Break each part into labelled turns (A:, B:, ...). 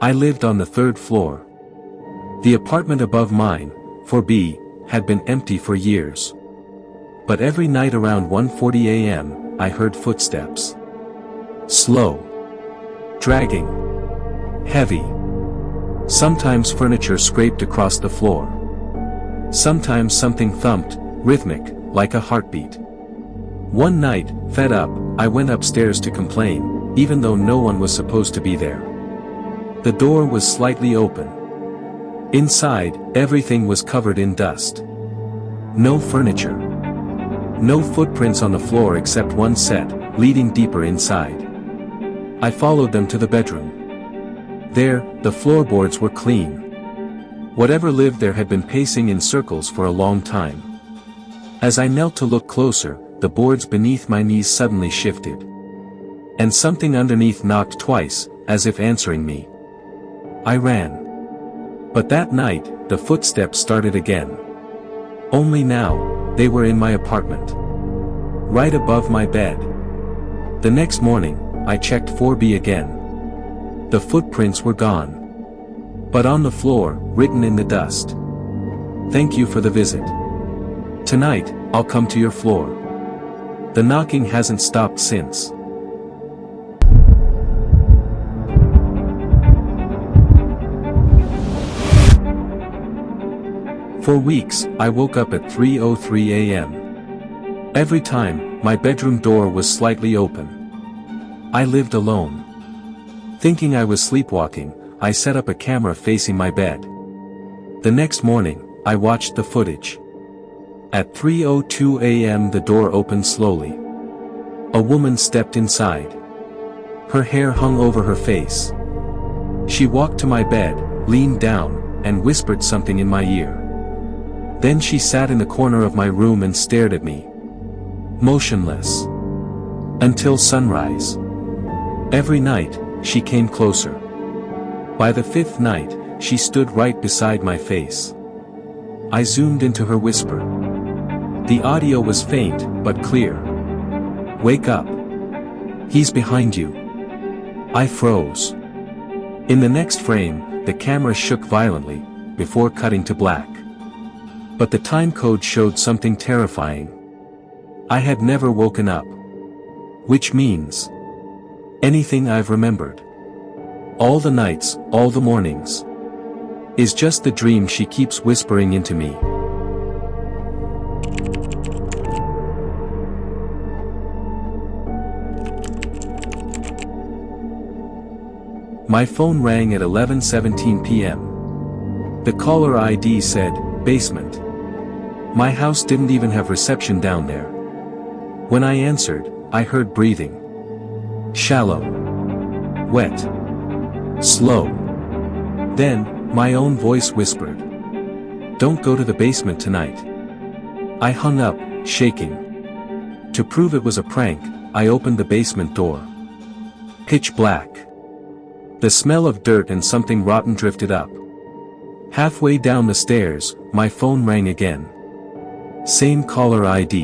A: I lived on the third floor. The apartment above mine, 4B, had been empty for years. But every night around 1:40 a.m., I heard footsteps. Slow. Dragging. Heavy. Sometimes furniture scraped across the floor. Sometimes something thumped, rhythmic, like a heartbeat. One night, fed up, I went upstairs to complain, even though no one was supposed to be there. The door was slightly open. Inside, everything was covered in dust. No furniture. No footprints on the floor except one set, leading deeper inside. I followed them to the bedroom. There, the floorboards were clean. Whatever lived there had been pacing in circles for a long time. As I knelt to look closer, the boards beneath my knees suddenly shifted. And something underneath knocked twice, as if answering me. I ran. But that night, the footsteps started again. Only now, they were in my apartment. Right above my bed. The next morning, I checked 4B again. The footprints were gone. But on the floor, written in the dust. Thank you for the visit. Tonight, I'll come to your floor. The knocking hasn't stopped since. For weeks, I woke up at 3:03 a.m. Every time, my bedroom door was slightly open. I lived alone. Thinking I was sleepwalking, I set up a camera facing my bed. The next morning, I watched the footage. At 3:02 a.m. the door opened slowly. A woman stepped inside. Her hair hung over her face. She walked to my bed, leaned down, and whispered something in my ear. Then she sat in the corner of my room and stared at me. Motionless. Until sunrise. Every night, she came closer. By the fifth night, she stood right beside my face. I zoomed into her whisper. The audio was faint, but clear. Wake up. He's behind you. I froze. In the next frame, the camera shook violently, before cutting to black. But the time code showed something terrifying. I had never woken up. Which means anything I've remembered. All the nights, all the mornings. Is just the dream she keeps whispering into me. My phone rang at 11:17 p.m. The caller ID said, basement. My house didn't even have reception down there. When I answered, I heard breathing. Shallow. Wet. Slow. Then, my own voice whispered. Don't go to the basement tonight. I hung up, shaking. To prove it was a prank, I opened the basement door. Pitch black. The smell of dirt and something rotten drifted up. Halfway down the stairs, my phone rang again. Same caller ID.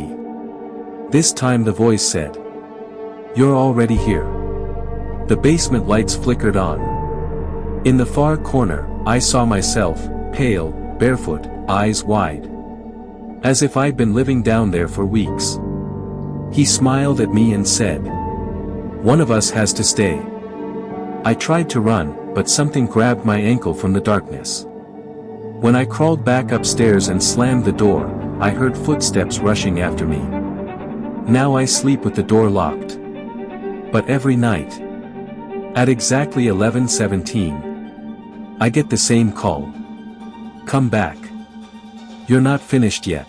A: This time the voice said, "You're already here." The basement lights flickered on. In the far corner, I saw myself, pale, barefoot, eyes wide. As if I'd been living down there for weeks. He smiled at me and said, "One of us has to stay." I tried to run, but something grabbed my ankle from the darkness. When I crawled back upstairs and slammed the door, I heard footsteps rushing after me. Now I sleep with the door locked. But every night, at exactly 11:17, I get the same call. Come back. You're not finished yet.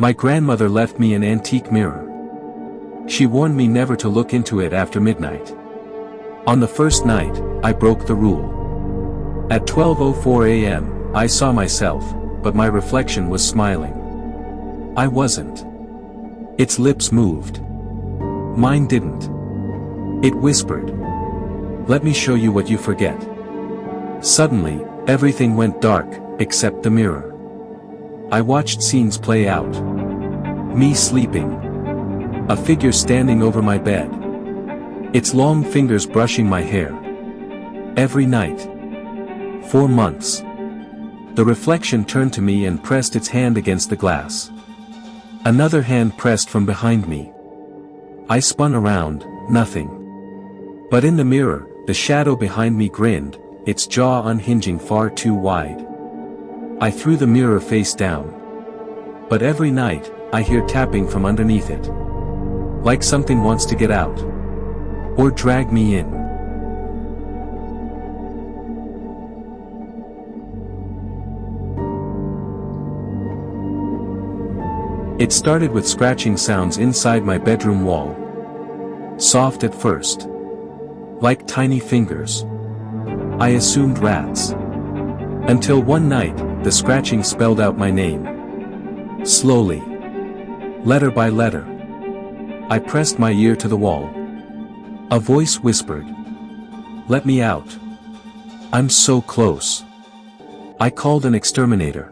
A: My grandmother left me an antique mirror. She warned me never to look into it after midnight. On the first night, I broke the rule. At 12:04 a.m., I saw myself, but my reflection was smiling. I wasn't. Its lips moved. Mine didn't. It whispered. "Let me show you what you forget." Suddenly, everything went dark, except the mirror. I watched scenes play out. Me sleeping. A figure standing over my bed. Its long fingers brushing my hair. Every night. 4 months. The reflection turned to me and pressed its hand against the glass. Another hand pressed from behind me. I spun around, nothing. But in the mirror, the shadow behind me grinned, its jaw unhinging far too wide. I threw the mirror face down. But every night, I hear tapping from underneath it. Like something wants to get out. Or drag me in. It started with scratching sounds inside my bedroom wall. Soft at first. Like tiny fingers. I assumed rats. Until one night, the scratching spelled out my name. Slowly. Letter by letter. I pressed my ear to the wall. A voice whispered. Let me out. I'm so close. I called an exterminator.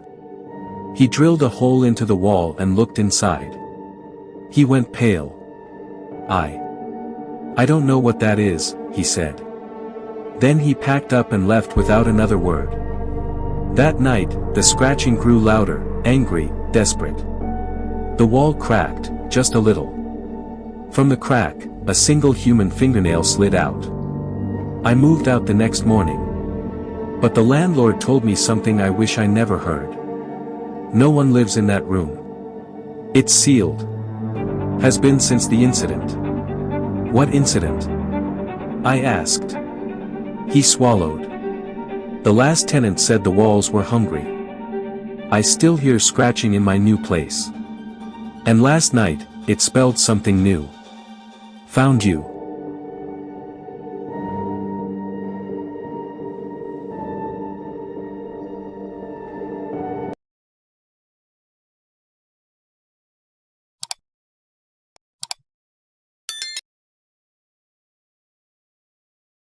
A: He drilled a hole into the wall and looked inside. He went pale. I don't know what that is, he said. Then he packed up and left without another word. That night, the scratching grew louder, angry, desperate. The wall cracked, just a little. From the crack, a single human fingernail slid out. I moved out the next morning. But the landlord told me something I wish I never heard. No one lives in that room. It's sealed. Has been since the incident. What incident? I asked. He swallowed. The last tenant said the walls were hungry. I still hear scratching in my new place. And last night, it spelled something new. Found you.